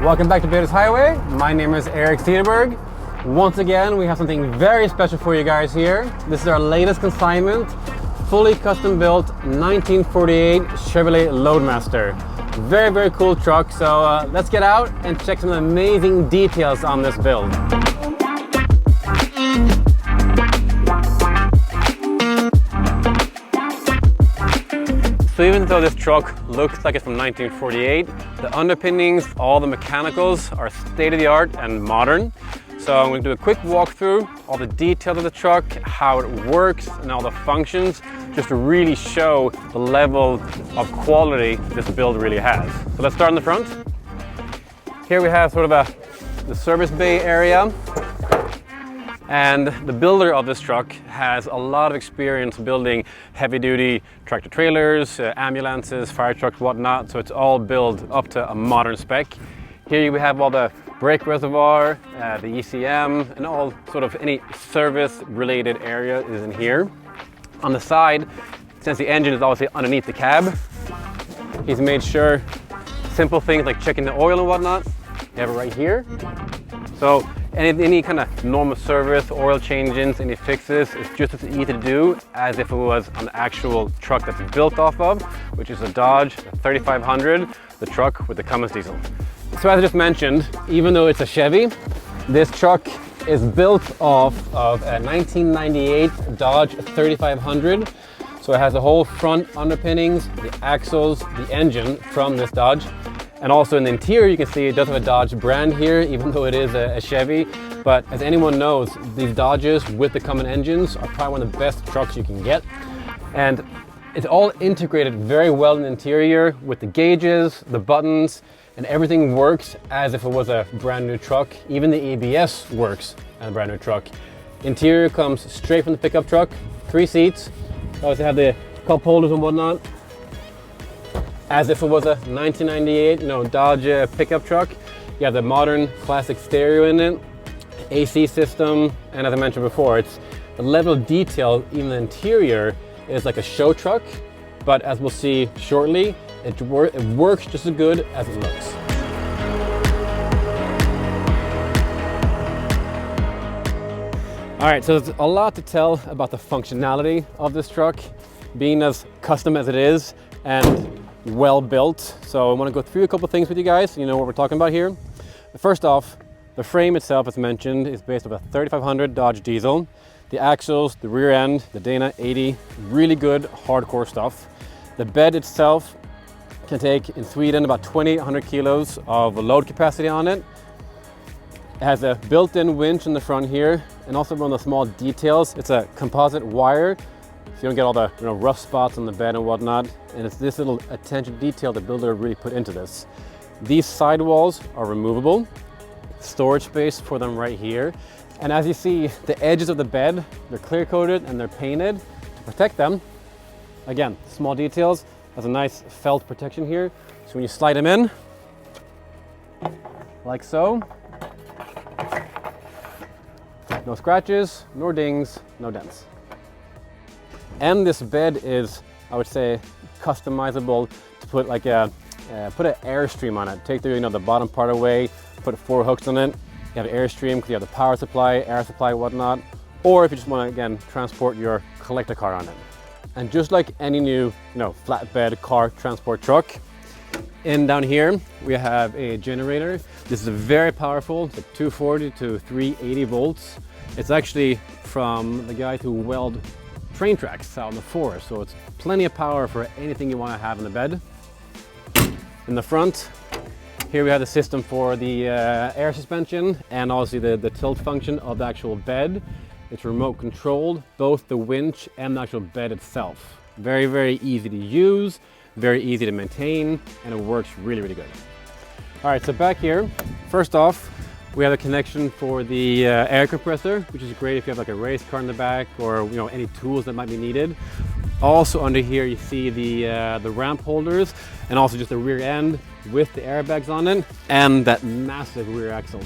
Welcome back to Betas Highway. My name is Eric Cederberg. Once again, we have something very special for you guys here. This is our latest consignment, fully custom built 1948 Chevrolet Loadmaster. Very, very cool truck. So let's get out and check some amazing details on this build. So even though this truck looks like it's from 1948, the underpinnings, all the mechanicals are state-of-the-art and modern. So I'm going to do a quick walkthrough, all the details of the truck, how it works, and all the functions, just to really show the level of quality this build really has. So let's start in the front. Here we have sort of the service bay area. And the builder of this truck has a lot of experience building heavy-duty tractor trailers, ambulances, fire trucks, whatnot. So it's all built up to a modern spec. Here we have all the brake reservoir, the ECM, and all sort of any service-related area is in here. On the side, since the engine is obviously underneath the cab, he's made sure simple things like checking the oil and whatnot, you have it right here. So any kind of normal service, oil changes, any fixes, it's just as easy to do as if it was an actual truck that's built off of, which is a Dodge 3500, the truck with the Cummins diesel. So as I just mentioned, even though it's a Chevy, this truck is built off of a 1998 Dodge 3500. So it has the whole front underpinnings, the axles, the engine from this Dodge. And also in the interior, you can see it does have a Dodge brand here, even though it is a Chevy. But as anyone knows, these Dodges with the Cummins engines are probably one of the best trucks you can get. And it's all integrated very well in the interior with the gauges, the buttons, and everything works as if it was a brand new truck. Even the ABS works as a brand new truck. Interior comes straight from the pickup truck, 3 seats. Obviously have the cup holders and whatnot, as if it was a 1998 Dodge pickup truck. You have the modern classic stereo in it, AC system, and as I mentioned before, it's the level of detail, even the interior, is like a show truck, but as we'll see shortly, it works just as good as it looks. All right, so there's a lot to tell about the functionality of this truck, being as custom as it is and well built. So I want to go through a couple things with you guys so you know what we're talking about here. First off, the frame itself, as mentioned, is based on a 3500 Dodge diesel. The axles, the rear end, the Dana 80, really good hardcore stuff. The bed itself can take in Sweden about 2,800 kilos of load capacity on it. It has a built-in winch in the front here, and also one of the small details, it's a composite wire, so you don't get all the rough spots on the bed and whatnot. And it's this little attention detail the builder really put into this. These sidewalls are removable, storage space for them right here. And as you see, the edges of the bed, they're clear coated and they're painted to protect them. Again, small details. Has a nice felt protection here. So when you slide them in, like so, no scratches, nor dings, no dents. And this bed is, I would say, customizable to put like put an Airstream on it. Take the bottom part away, put 4 hooks on it. You have an Airstream because you have the power supply, air supply, whatnot. Or if you just want to, again, transport your collector car on it. And just like any new, flatbed car transport truck, down here we have a generator. This is a very powerful, it's like 240 to 380 volts. It's actually from the guys who weld train tracks out in the forest, so it's plenty of power for anything you want to have in the bed. In the front, here we have the system for the air suspension and also the tilt function of the actual bed. It's remote controlled, both the winch and the actual bed itself. Very, very easy to use, very easy to maintain, and it works really, really good. All right, so back here, first off, we have a connection for the air compressor, which is great if you have like a race car in the back or any tools that might be needed. Also under here you see the ramp holders and also just the rear end with the airbags on it and that massive rear axle.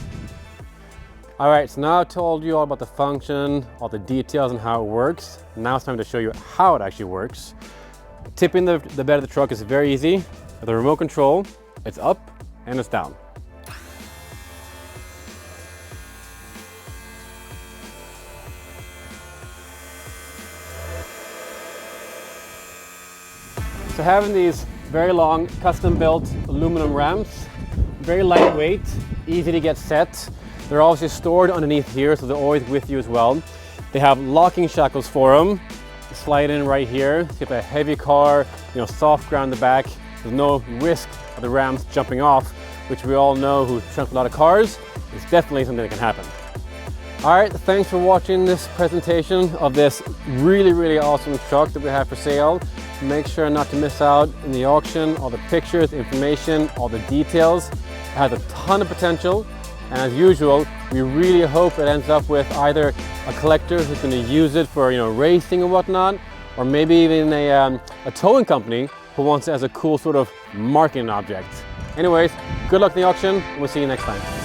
All right, so now I've told you all about the function, all the details and how it works. Now it's time to show you how it actually works. Tipping the bed of the truck is very easy. With the remote control, it's up and it's down. So having these very long custom-built aluminum ramps, very lightweight, easy to get set. They're obviously stored underneath here, so they're always with you as well. They have locking shackles for them. Slide in right here. So if you have a heavy car, soft ground in the back, there's no risk of the rams jumping off, which we all know who trunk a lot of cars. It's definitely something that can happen. All right, thanks for watching this presentation of this really, really awesome truck that we have for sale. Make sure not to miss out in the auction, all the pictures, information, all the details. It has a ton of potential, and as usual, we really hope it ends up with either a collector who's going to use it for racing and whatnot, or maybe even a towing company who wants it as a cool sort of marketing object. Anyways, good luck in the auction, and we'll see you next time.